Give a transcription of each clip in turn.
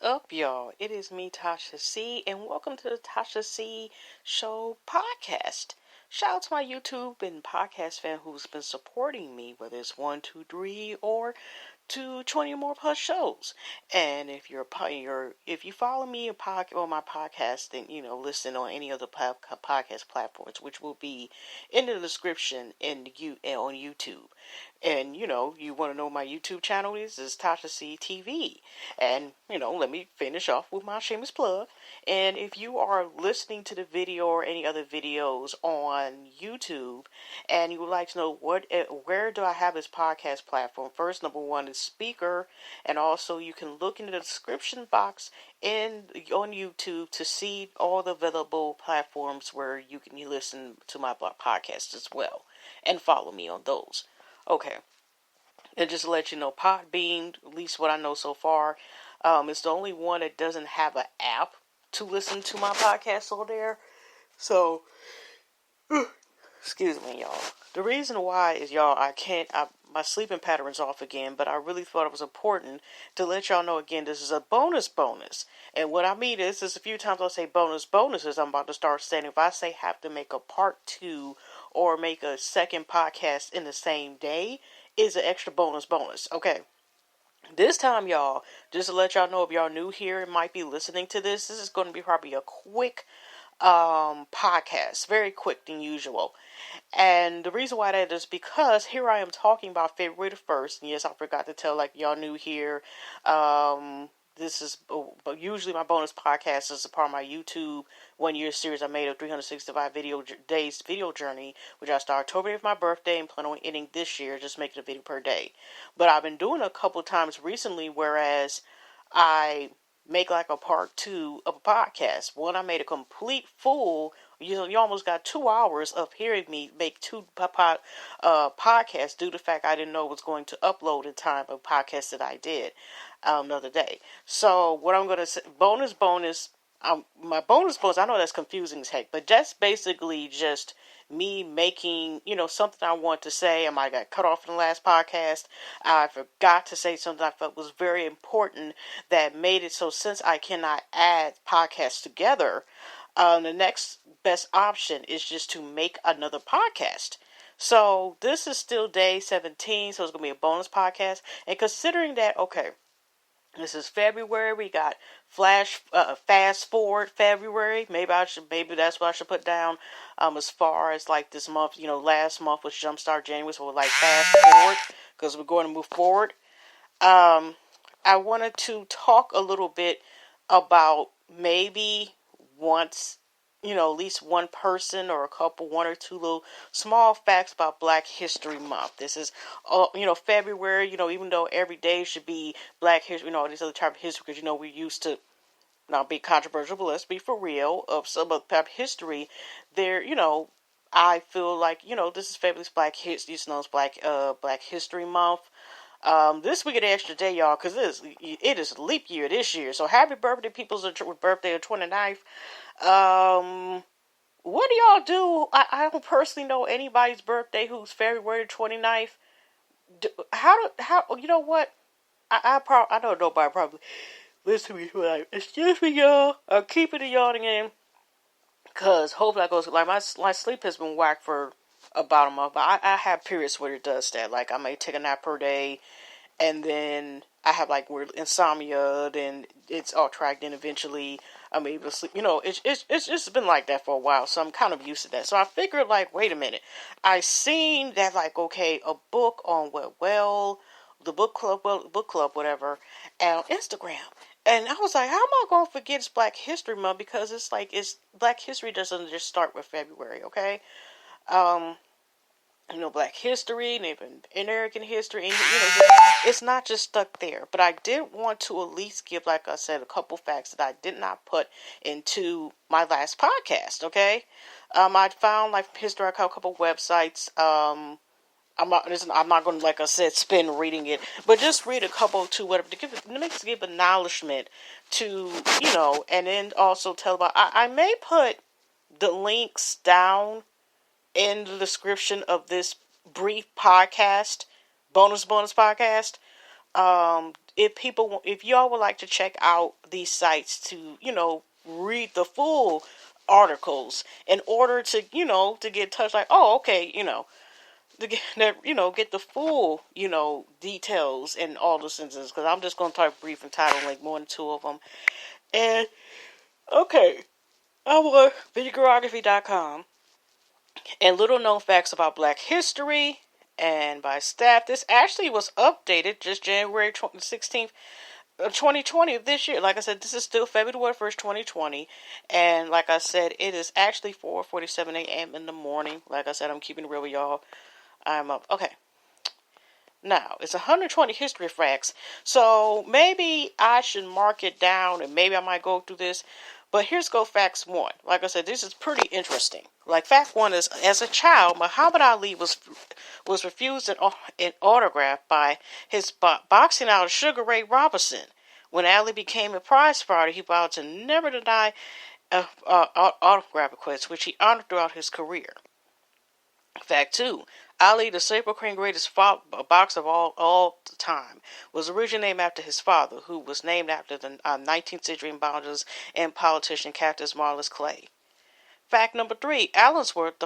up, y'all? It is me, Tasha C, and welcome to the Tasha C Show podcast. Shout out to my YouTube and podcast fan who's been supporting me, whether it's 1, 2, 3, or to 20 more plus shows. And if if you follow me on my podcast, then listen on any of the podcast platforms, which will be in the description on YouTube. And you want to know my YouTube channel is Tasha C TV. And let me finish off with my shameless plug. And if you are listening to the video or any other videos on YouTube, and you would like to know where do I have this podcast platform? First, number one is Speaker, and also you can look in the description box on YouTube to see all the available platforms where you can listen to my podcast as well, and follow me on those. Okay, and just to let you know, Podbean, at least what I know so far, is the only one that doesn't have an app to listen to my podcast on there. So, excuse me, y'all. The reason why is, y'all, my sleeping pattern's off again, but I really thought it was important to let y'all know again, this is a bonus. And what I mean is a few times I'll say bonuses, I'm about to start saying, if I say have to make a part 2 or make a second podcast in the same day, is an extra bonus. Okay. This time, y'all, just to let y'all know, if y'all new here and might be listening to this is going to be probably a quick podcast, very quick than usual. And the reason why that is because here I am talking about February the 1st, and yes, I forgot to tell, like, y'all new here, this is usually my bonus podcast is a part of my YouTube 1-year series I made of 365 days video journey, which I started October of my birthday and plan on ending this year, just making a video per day. But I've been doing a couple times recently, whereas I make like a part 2 of a podcast. One, I made a complete full. You almost got 2 hours of hearing me make 2 podcasts due to the fact I didn't know it was going to upload in time of podcasts that I did another day. So what I'm going to say, bonus, my bonus, I know that's confusing as heck, but that's basically just me making, something I want to say. I might got cut off in the last podcast. I forgot to say something I felt was very important that made it so since I cannot add podcasts together, the next best option is just to make another podcast. So this is still day 17, so it's going to be a bonus podcast. And considering that, okay, this is February. We got fast forward February. Maybe that's what I should put down. As far as like this month, last month was Jumpstart January, so we're like fast forward because we're going to move forward. I wanted to talk a little bit about maybe once, at least one person or a couple, 1 or 2 little small facts about Black History Month. This is, February, even though every day should be Black History, all these other type of history, because, we're used to not be controversial, but let's be for real, of some of the type of history there, I feel like, this is fabulous Black History, Black History Month. This week of the extra day, y'all, because it is leap year this year. So happy birthday, people's birthday the 29th. What do y'all do? I don't personally know anybody's birthday who's February 29th. You know what? I don't know, nobody probably listen to me like, excuse me, y'all. I'm keeping it y'all again. Because hopefully I go, like, my sleep has been whacked for about a month. But I have periods where it does that. Like, I may take a nap per day. And then I have like weird insomnia, then it's all tracked in eventually I'm able to sleep. It's just been like that for a while, so I'm kind of used to that. So I figured, like, wait a minute. I seen that, like, okay, a book on the book club, whatever, and on Instagram. And I was like, how am I going to forget it's Black History Month? Because it's like, Black History doesn't just start with February, okay? Black history, Native American history, and, it's not just stuck there. But I did want to at least give, like I said, a couple facts that I did not put into my last podcast, okay? I found, like, history, a couple websites. I'm not going to, like I said, spend reading it, but just read a couple to whatever, to give acknowledgement to, and then also tell about, I may put the links down in the description of this brief podcast, bonus podcast, if y'all would like to check out these sites to, read the full articles in order to, to get in touch, like, oh, okay, to get that, get the full, details in all the sentences, because I'm just going to type brief and title, like more than two of them. And, okay, our videography.com, and little known facts about Black history, and by staff. This actually was updated just January 16th, 2020 of this year. Like I said, this is still February 1st, 2020. And like I said, it is actually 4:47 a.m. in the morning. Like I said, I'm keeping it real with y'all. I'm up. Okay. Now, it's 120 history facts. So maybe I should mark it down and maybe I might go through this. But here's go facts one. Like I said, this is pretty interesting. Like fact one is, as a child, Muhammad Ali was refused an autograph by his boxing out Sugar Ray Robinson. When Ali became a prize fighter, he vowed to never deny autograph requests, which he honored throughout his career. Fact 2. Ali, the Supreme greatest boxer of all time, was originally named after his father, who was named after the 19th century boxer and politician Cactus Marlis Clay. Fact number 3. Allensworth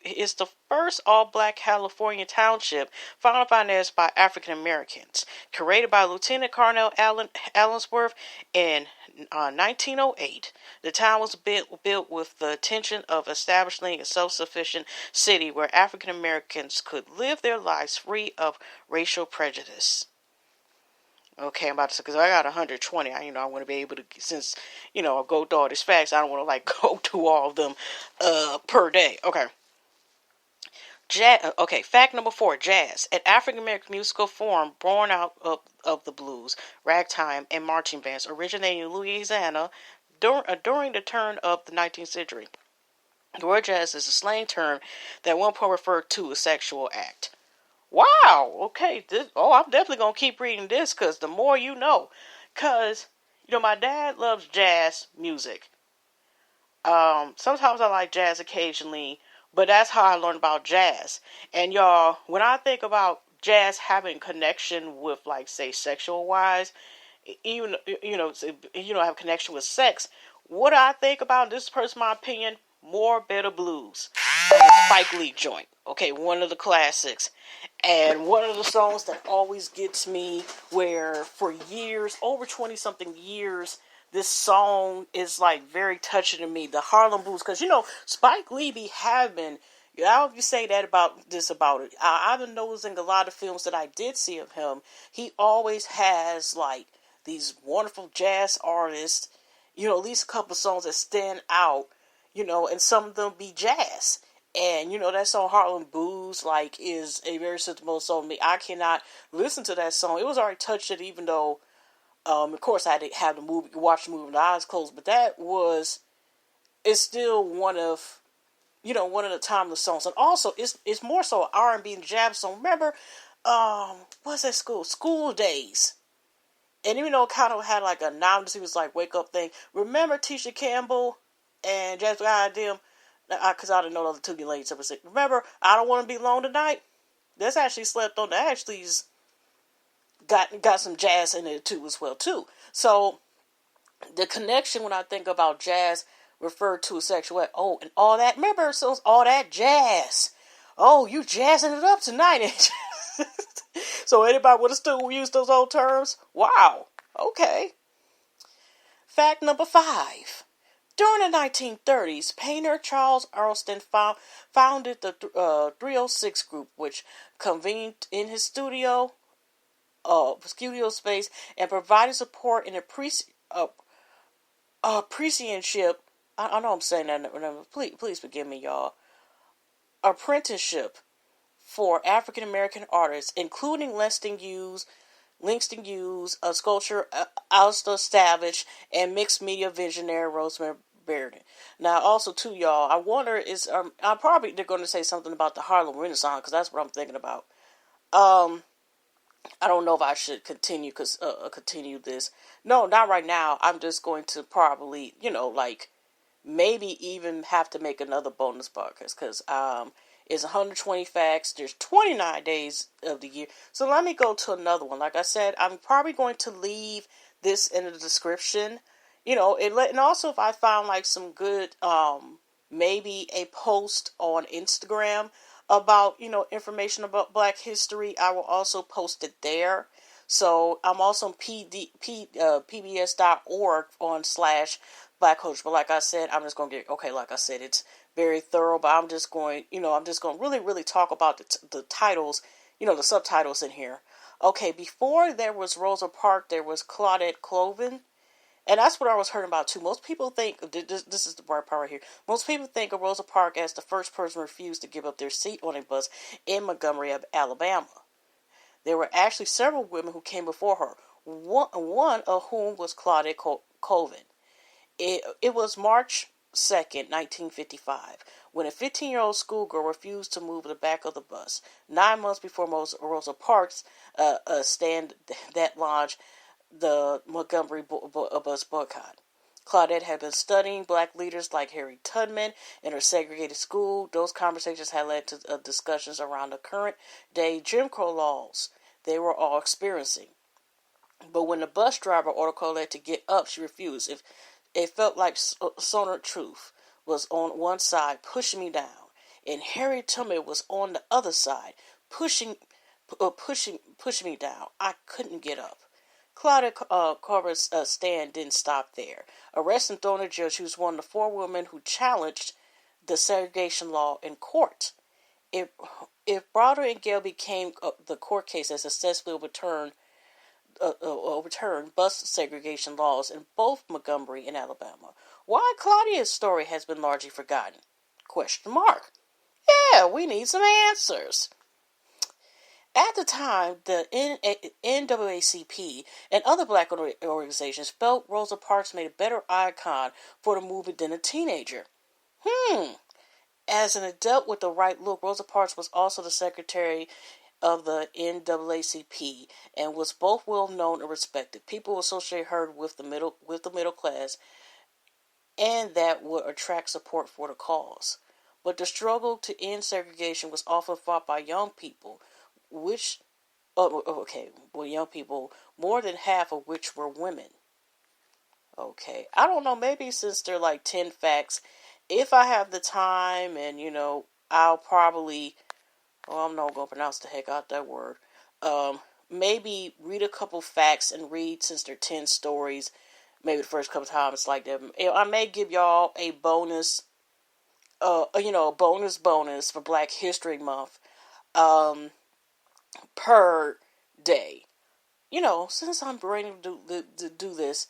is the first all-black California township founded by African Americans, created by Lieutenant Colonel Allensworth in 1908. The town was built with the intention of establishing a self-sufficient city where African Americans could live their lives free of racial prejudice. Okay, I'm about to say, because I got 120. I want to be able to, since, I go through all these facts, I don't want to, go through all of them per day. Okay. Fact number 4, jazz, an African-American musical form born out of the blues, ragtime, and marching bands, originating in Louisiana during the turn of the 19th century. The word jazz is a slang term that at one point referred to a sexual act. Wow, okay, I'm definitely going to keep reading this, because the more you know. Because, my dad loves jazz music. Sometimes I like jazz occasionally, but that's how I learned about jazz. And y'all, when I think about jazz having connection with, like, say, sexual wise, even, have connection with sex, what I think about, this is my opinion, more Better Blues. Spike Lee joint. Okay, one of the classics. And one of the songs that always gets me, where for years, over 20 something years, this song is like very touching to me, the Harlem Blues. Because, Spike Lee be having, I don't know if you say that about it. I've been noticing a lot of films that I did see of him. He always has like these wonderful jazz artists, at least a couple songs that stand out, and some of them be jazz. And, that song Harlem Blues, is a very sentimental song to me. I cannot listen to that song. It was already touched it, even though, of course, I had to have watch the movie with the eyes closed. But it's still one of the timeless songs. And also, it's more so an R&B and jazz song. Remember, what's that School Days. And even though it kind of had like a novelty, it was like wake up thing. Remember Tisha Campbell and Jasmine Idem? Because I didn't know the other two ladies ever said. Remember, I Don't Want to Be Alone Tonight? That's actually slept on. That actually's got some jazz in it too as well too. So the connection when I think about jazz referred to as sexual. Oh, and all that. Remember, so all that jazz. Oh, you jazzing it up tonight, ain't you? So anybody would have still used those old terms? Wow. Okay. Fact number 5. During the 1930s, painter Charles Earlston founded the 306 Group, which convened in his studio space and provided support in apprenticeship. I know I'm saying that. Please forgive me, y'all. Apprenticeship for African American artists, including Langston Hughes, a sculptor Alistair Savage, and mixed media visionary Rosemary Bearden. Now, also too, y'all, I wonder I'm probably they're going to say something about the Harlem Renaissance, because that's what I'm thinking about. I don't know if I should continue this. No, not right now. I'm just going to probably, maybe even have to make another bonus podcast, because is 120 facts. There's 29 days of the year. So let me go to another one. Like I said, I'm probably going to leave this in the description. And also if I found like some good, maybe a post on Instagram about, information about Black history, I will also post it there. So I'm also on pbs.org /Black Coach. But like I said, I'm just going to like I said, it's very thorough, but I'm just going to really, really talk about the titles, the subtitles in here. Okay, before there was Rosa Parks, there was Claudette Colvin. And that's what I was hearing about too. Most people think, this is the part right here, most people think of Rosa Parks as the first person who refused to give up their seat on a bus in Montgomery, Alabama. There were actually several women who came before her, one of whom was Claudette Colvin. It was March 2nd, 1955, when a 15-year-old schoolgirl refused to move to the back of the bus. 9 months before Rosa Parks stand that launched the Montgomery bus boycott. Claudette had been studying Black leaders like Harriet Tubman in her segregated school. Those conversations had led to discussions around the current day Jim Crow laws they were all experiencing. But when the bus driver ordered Claudette to get up, she refused. It felt like Sonor Truth was on one side, pushing me down, and Harriet Tubman was on the other side, pushing me down. I couldn't get up. Claudette Colvin's stand didn't stop there. Arrested and thrown in jail, she was one of the 4 women who challenged the segregation law in court. If Browder and Gale became the court case that successfully overturned bus segregation laws in both Montgomery and Alabama, why Claudia's story has been largely forgotten? Question mark. Yeah, we need some answers. At the time, the NAACP and other Black organizations felt Rosa Parks made a better icon for the movement than a teenager. As an adult with the right look, Rosa Parks was also the secretary of the NAACP and was both well known and respected. People associate her with the middle class, and that would attract support for the cause. But the struggle to end segregation was often fought by young people, young people, more than half of which were women. Okay, I don't know, maybe since they're like 10 facts, if I have the time and, I'll probably, I'm not going to pronounce the heck out that word, maybe read a couple facts and read, since they're 10 stories, maybe the first couple times like that. I may give y'all a bonus, bonus for Black History Month, per day. Since I'm ready to do this,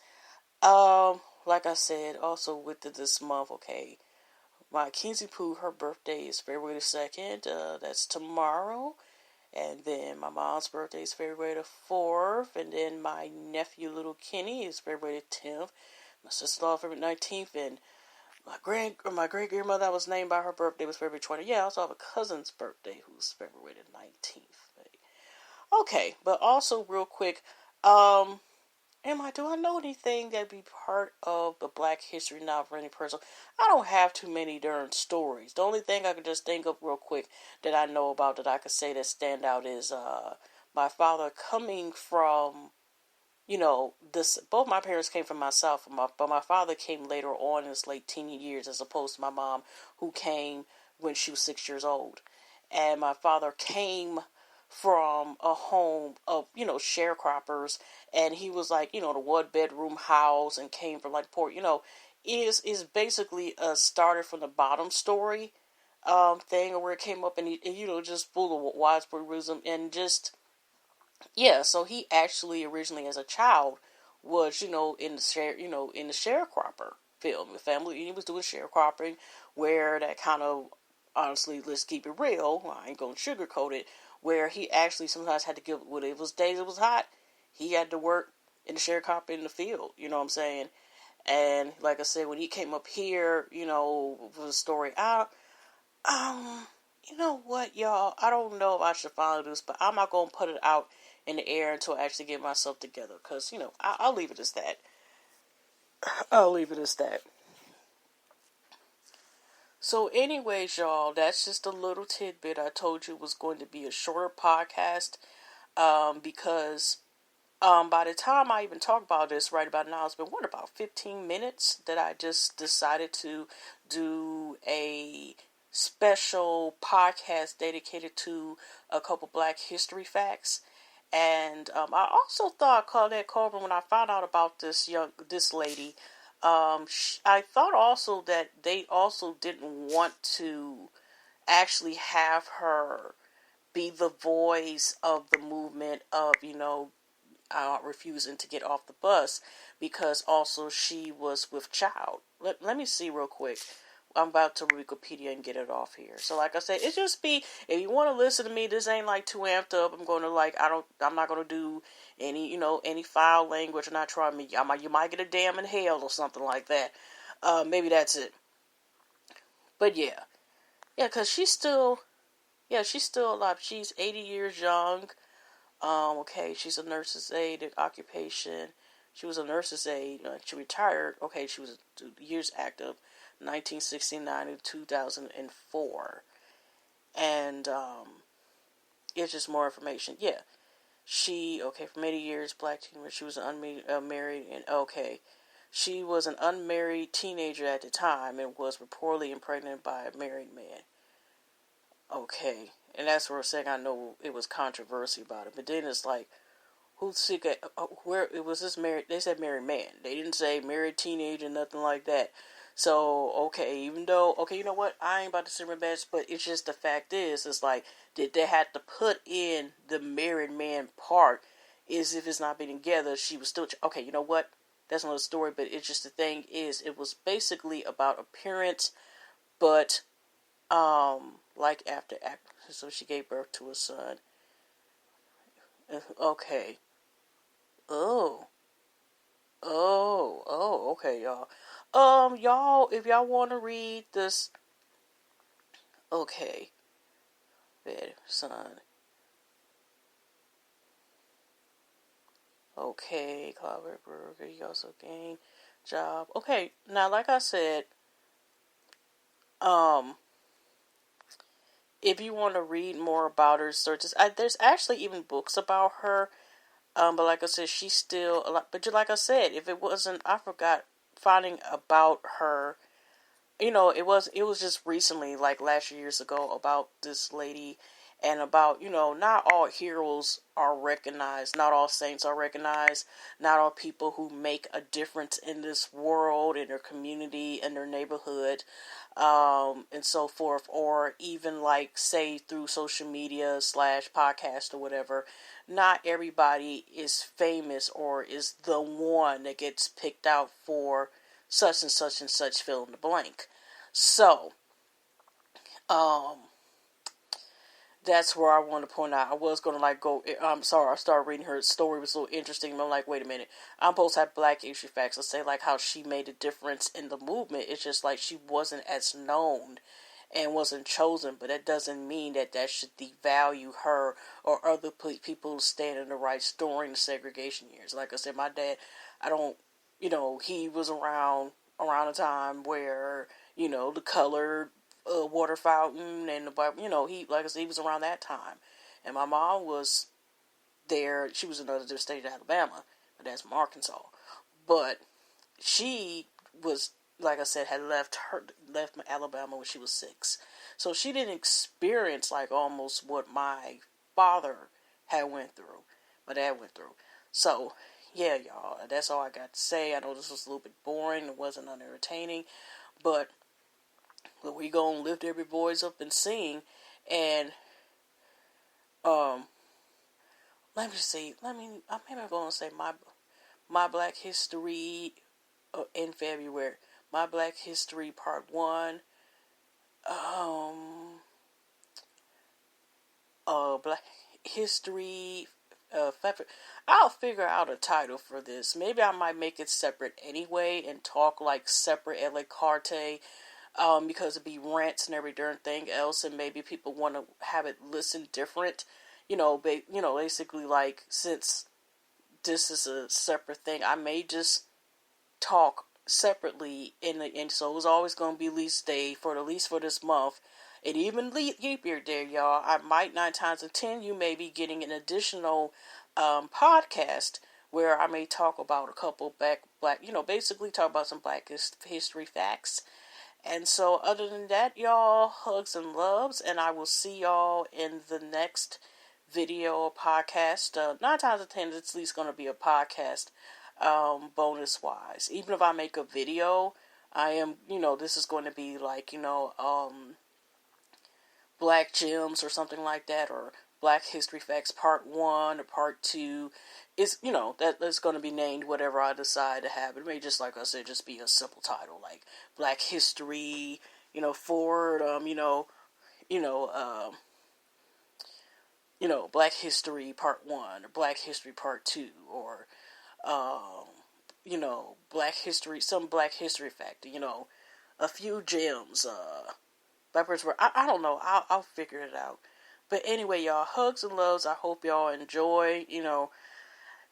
like I said, also with this month, okay, my Kinsey Pooh, her birthday is February the 2nd, that's tomorrow, and then my mom's birthday is February the 4th, and then my nephew, little Kenny, is February the 10th, my sister-in-law, February 19th, and my great-grandmother that was named by her birthday was February 20th. Yeah, I also have a cousin's birthday who's February the 19th. Okay, but also real quick, do I know anything that'd be part of the Black History novel for any person? I don't have too many darn stories. The only thing I could just think of real quick that I know about that I could say that stand out is my father coming from, both my parents came from myself, but my father came later on in his late teen years as opposed to my mom, who came when she was 6 years old. And my father came from a home of, sharecroppers, and he was like, the 1-bedroom house, and came from like poor, is basically a started from the bottom story thing, or where it came up, and he, just full of widespread wisdom, and just, yeah, so he actually originally as a child was, in the sharecropper film. The family, he was doing sharecropping, where that kind of, honestly, let's keep it real, I ain't gonna sugarcoat it, where he actually sometimes had to give, when it was days it was hot, he had to work in the sharecropper in the field, you know what I'm saying? And like I said, when he came up here, for the story out, you know what, y'all, I don't know if I should follow this, but I'm not gonna put it out in the air until I actually get myself together, because, I'll leave it as that. I'll leave it as that. So, anyways, y'all, that's just a little tidbit. I told you it was going to be a shorter podcast, because by the time I even talk about this right about now, it's been about 15 minutes that I just decided to do a special podcast dedicated to a couple Black history facts. And I also thought Claudette Colburn, when I found out about this lady, I thought also that they also didn't want to actually have her be the voice of the movement of, refusing to get off the bus, because also she was with child. Let me see real quick. I'm about to Wikipedia and get it off here. So like I said, it just be, if you want to listen to me, this ain't like too amped up. I'm going to I'm not going to do any foul language. I'm not trying me. You might get a damn in hell or something like that. Maybe that's it. But yeah. Yeah, because she's still alive. She's 80 years young. Okay, she's a nurse's aide at occupation. She was a nurse's aide. She retired. Okay, she was years active, 1969 to 2004. And it's just more information. Yeah, for many years, Black teenager. She was unmarried, and she was an unmarried teenager at the time and was reportedly impregnated by a married man. Okay, and that's where I'm saying I know it was controversy about it, but then it's like, who's sick at, where it was this married, they said married man. They didn't say married teenager, nothing like that. So, okay, even though, you know what, I ain't about to say my best, but it's just the fact is, it's like, did they have to put in the married man part, is if it's not being together, she was still, okay, you know what, that's another story, but it's just the thing is, it was basically about appearance, but like after so she gave birth to a son. Okay. Oh. Okay, y'all. Y'all, if y'all want to read this, okay. Bed, son. Okay, Clover Burger, he also gained job. Okay, now like I said, if you want to read more about her, there's actually even books about her. But like I said, she's still alive. But like I said, if it wasn't, I forgot finding about her. It was just recently, like last years ago, about this lady, and about not all heroes are recognized, not all saints are recognized, not all people who make a difference in this world, in their community, in their neighborhood, and so forth, or even like say through social media / podcast or whatever. Not everybody is famous or is the one that gets picked out for such and such and such, fill in the blank. So, that's where I want to point out. I was going to go, I'm sorry, I started reading her story, it was so interesting, but I'm like, wait a minute, I'm supposed to have Black history facts. Let's say like how she made a difference in the movement. It's just like she wasn't as known and wasn't chosen, but that doesn't mean that should devalue her or other people standing the rights during the segregation years. Like I said, my dad, I don't, he was around a time where, the colored water fountain and the, he, like I said, he was around that time. And my mom was there. She was in another state of Alabama, but that's from Arkansas. But she was, like I said, had left Alabama when she was 6. So she didn't experience like almost what my father had went through, my dad went through. So, yeah, y'all, that's all I got to say. I know this was a little bit boring. It wasn't unentertaining, but we gonna lift every voice up and sing. And let me see. Maybe I'm gonna say my Black History in February. My Black History Part 1. Black History. I'll figure out a title for this. Maybe I might make it separate anyway and talk like separate a la carte. Because it'd be rants and every darn thing else, and maybe people want to have it listen different. Basically like since this is a separate thing, I may just talk separately, and so it was always going to be least day for at least for this month. And even leap year there, y'all, I might 9 times in 10 you may be getting an additional podcast where I may talk about a couple basically talk about some Black history facts. And so, other than that, y'all, hugs and loves, and I will see y'all in the next video or podcast. 9 times out of 10, it's at least going to be a podcast, bonus wise. Even if I make a video, I am, this is going to be like, Black Gems or something like that, or Black History Facts Part 1 or Part 2. It's, that's going to be named whatever I decide to have. It may just, like I said, just be a simple title, like Black History, forward, Black History Part 1, or Black History Part 2, or, Black History, some Black History fact, a few gems, I don't know. I'll figure it out. But anyway, y'all, hugs and loves. I hope y'all enjoy,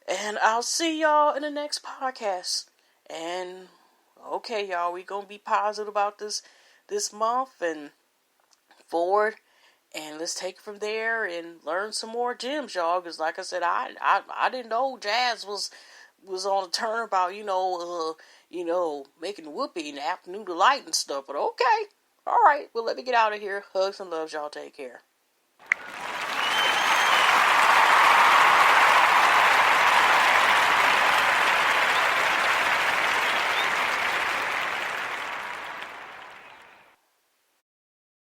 and I'll see y'all in the next podcast. And okay, y'all, we gonna be positive about this month and forward, and let's take it from there and learn some more gems, y'all. Because like I said, I didn't know jazz was on the turn about making whoopee in the afternoon delight and stuff. But okay. All right, well, let me get out of here. Hugs and loves, y'all. Take care.